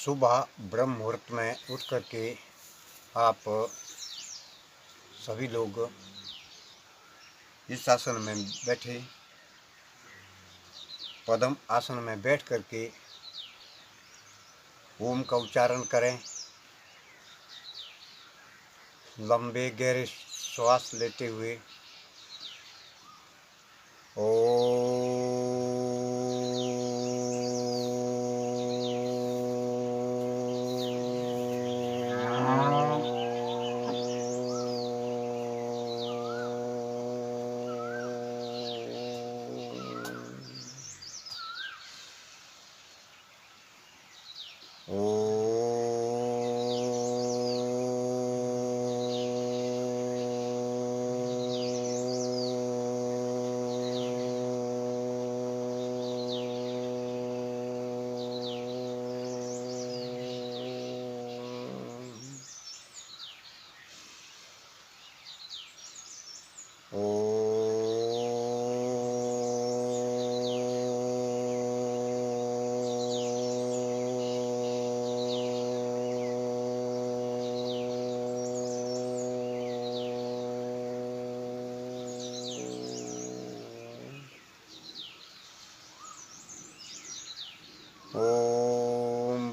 सुबह ब्रह्म मुहूर्त में उठ करके आप सभी लोग इस आसन में बैठे, पद्म आसन में बैठ करके ओम का उच्चारण करें। लंबे गहरे श्वास लेते हुए ओम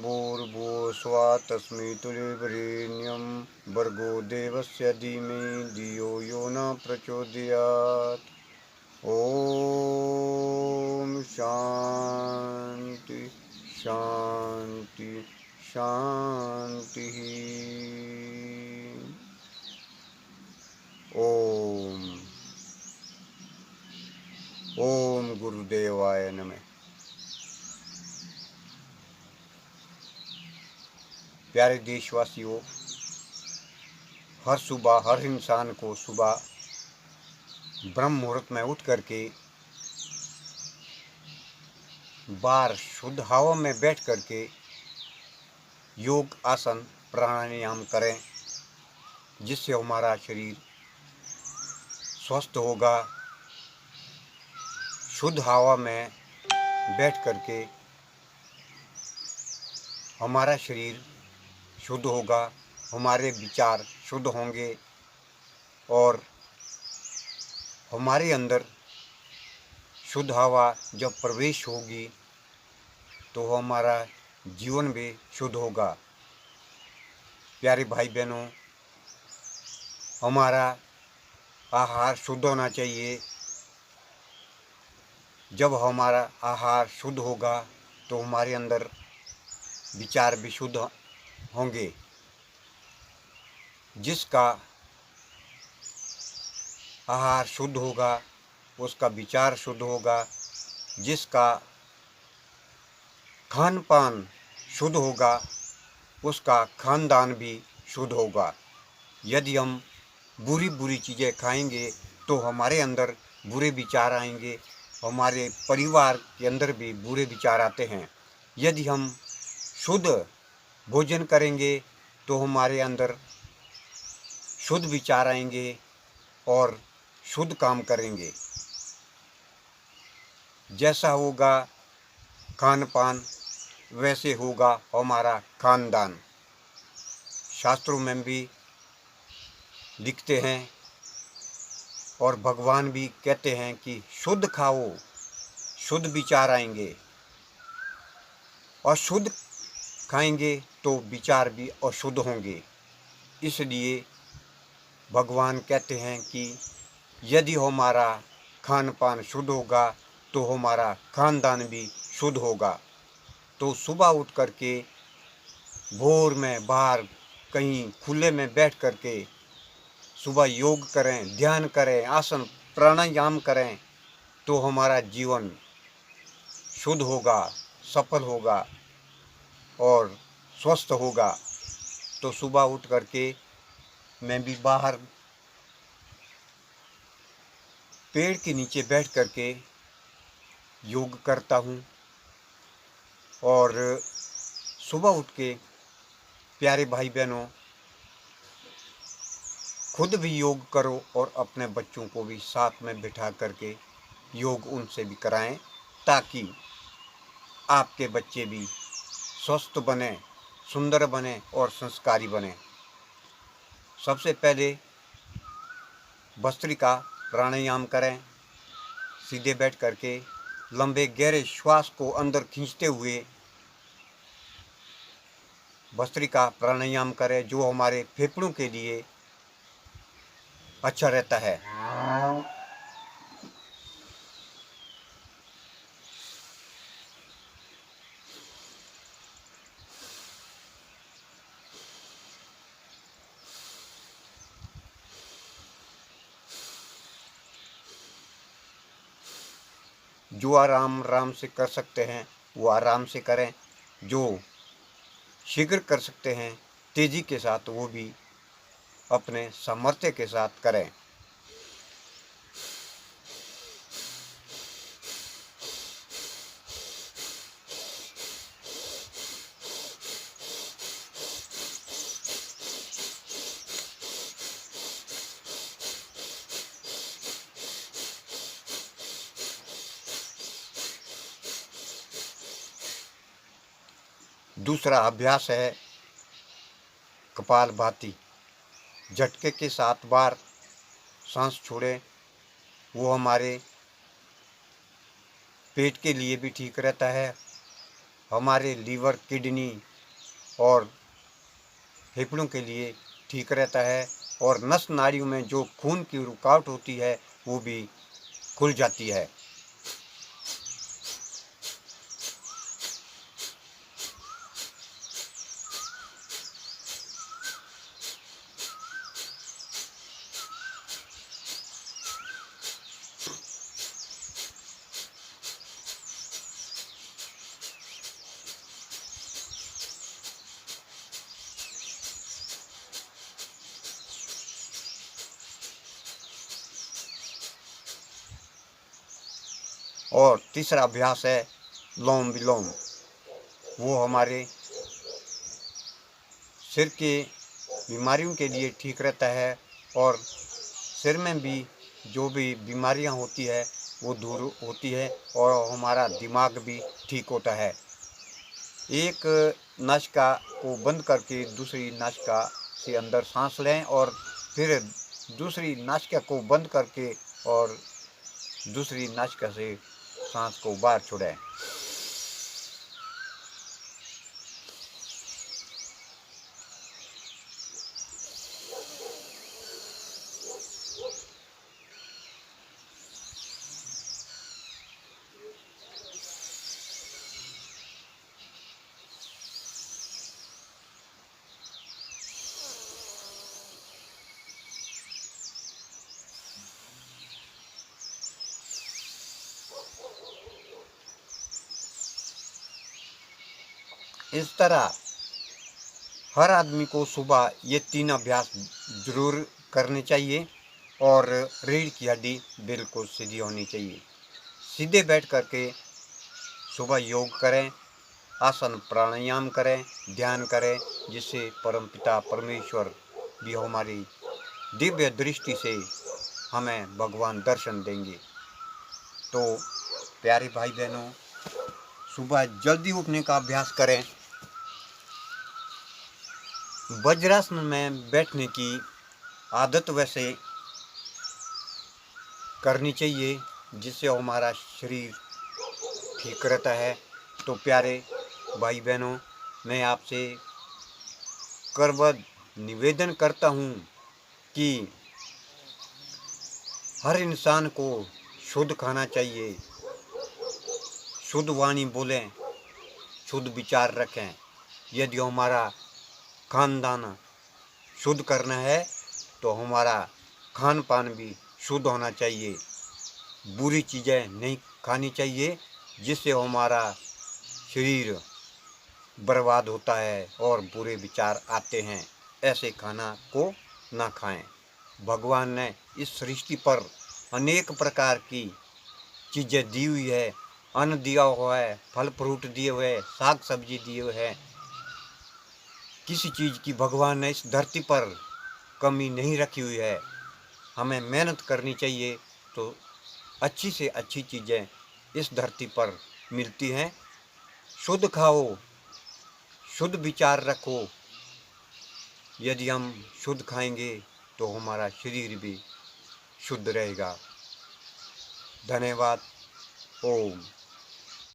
भूर्भुवस्सुवः तस्मितुर्वरेण्यं भर्गो देवस्य धीमहि धियो यो न प्रचोदयात्। ओम शांति शांति शांति। ओम गुरुदेवाय नमः। प्यारे देशवासियों, हर सुबह हर इंसान को सुबह ब्रह्म मुहूर्त में उठ करके बाहर शुद्ध हवा में बैठ करके योग आसन प्राणायाम करें, जिससे हमारा शरीर स्वस्थ होगा। शुद्ध हवा में बैठ करके हमारा शरीर शुद्ध होगा, हमारे विचार शुद्ध होंगे और हमारे अंदर शुद्ध हवा जब प्रवेश होगी तो हमारा जीवन भी शुद्ध होगा। प्यारे भाई बहनों, हमारा आहार शुद्ध होना चाहिए। जब हमारा आहार शुद्ध होगा तो हमारे अंदर विचार भी शुद्ध होंगे। जिसका आहार शुद्ध होगा उसका विचार शुद्ध होगा, जिसका खान पान शुद्ध होगा उसका खानदान भी शुद्ध होगा। यदि हम बुरी बुरी चीज़ें खाएंगे तो हमारे अंदर बुरे विचार आएंगे, हमारे परिवार के अंदर भी बुरे विचार आते हैं। यदि हम शुद्ध भोजन करेंगे तो हमारे अंदर शुद्ध विचार आएंगे और शुद्ध काम करेंगे। जैसा होगा खान पान वैसे होगा हमारा खानदान। शास्त्रों में भी लिखते हैं और भगवान भी कहते हैं कि शुद्ध खाओ, शुद्ध विचार आएंगे, और शुद्ध खाएंगे तो विचार भी अशुद्ध होंगे। इसलिए भगवान कहते हैं कि यदि हमारा खान पान शुद्ध होगा तो हमारा खानदान भी शुद्ध होगा। तो सुबह उठ करके भोर में बाहर कहीं खुले में बैठ करके सुबह योग करें, ध्यान करें, आसन प्राणायाम करें तो हमारा जीवन शुद्ध होगा, सफल होगा और स्वस्थ होगा। तो सुबह उठ करके मैं भी बाहर पेड़ के नीचे बैठ करके योग करता हूँ। और सुबह उठ के प्यारे भाई बहनों, खुद भी योग करो और अपने बच्चों को भी साथ में बिठा करके योग उनसे भी कराएं, ताकि आपके बच्चे भी स्वस्थ बने सुंदर बने और संस्कारी बने। सबसे पहले भस्त्रिका प्राणायाम करें। सीधे बैठ करके लंबे गहरे श्वास को अंदर खींचते हुए भस्त्रिका प्राणायाम करें, जो हमारे फेफड़ों के लिए अच्छा रहता है। जो आराम से कर सकते हैं वो आराम से करें, जो शीघ्र कर सकते हैं तेज़ी के साथ वो भी अपने सामर्थ्य के साथ करें। दूसरा अभ्यास है कपालभाति। झटके के 7 बार सांस छोड़ें। वो हमारे पेट के लिए भी ठीक रहता है, हमारे लीवर, किडनी और फेफड़ों के लिए ठीक रहता है, और नस नाड़ियों में जो खून की रुकावट होती है वो भी खुल जाती है। और तीसरा अभ्यास है लोम विलोम। वो हमारे सिर के बीमारियों के लिए ठीक रहता है, और सिर में भी जो भी बीमारियां होती है वो दूर होती है, और हमारा दिमाग भी ठीक होता है। एक नासिका को बंद करके दूसरी नासिका से अंदर सांस लें, और फिर दूसरी नासिका को बंद करके और दूसरी नासिका से सांस को बाहर छोड़ें। इस तरह हर आदमी को सुबह ये 3 अभ्यास जरूर करने चाहिए, और रीढ़ की हड्डी बिल्कुल सीधी होनी चाहिए। सीधे बैठ करके सुबह योग करें, आसन प्राणायाम करें, ध्यान करें, जिससे परमपिता परमेश्वर भी हमारी दिव्य दृष्टि से हमें भगवान दर्शन देंगे। तो प्यारे भाई बहनों, सुबह जल्दी उठने का अभ्यास करें। वज्रासन में बैठने की आदत वैसे करनी चाहिए, जिससे हमारा शरीर ठीक रहता है। तो प्यारे भाई बहनों, मैं आपसे करबद्ध निवेदन करता हूँ कि हर इंसान को शुद्ध खाना चाहिए, शुद्ध वाणी बोलें, शुद्ध विचार रखें। यदि हमारा खानदान शुद्ध करना है तो हमारा खान पान भी शुद्ध होना चाहिए। बुरी चीज़ें नहीं खानी चाहिए, जिससे हमारा शरीर बर्बाद होता है और बुरे विचार आते हैं। ऐसे खाना को ना खाएं। भगवान ने इस सृष्टि पर अनेक प्रकार की चीज़ें दी हुई है, अन्न दिया हुआ है, फल फ्रूट दिए हुए हैं, साग सब्जी दिए हुए हैं। किसी चीज़ की भगवान ने इस धरती पर कमी नहीं रखी हुई है। हमें मेहनत करनी चाहिए तो अच्छी से अच्छी चीज़ें इस धरती पर मिलती हैं। शुद्ध खाओ, शुद्ध विचार रखो। यदि हम शुद्ध खाएंगे तो हमारा शरीर भी शुद्ध रहेगा। धन्यवाद। ओम।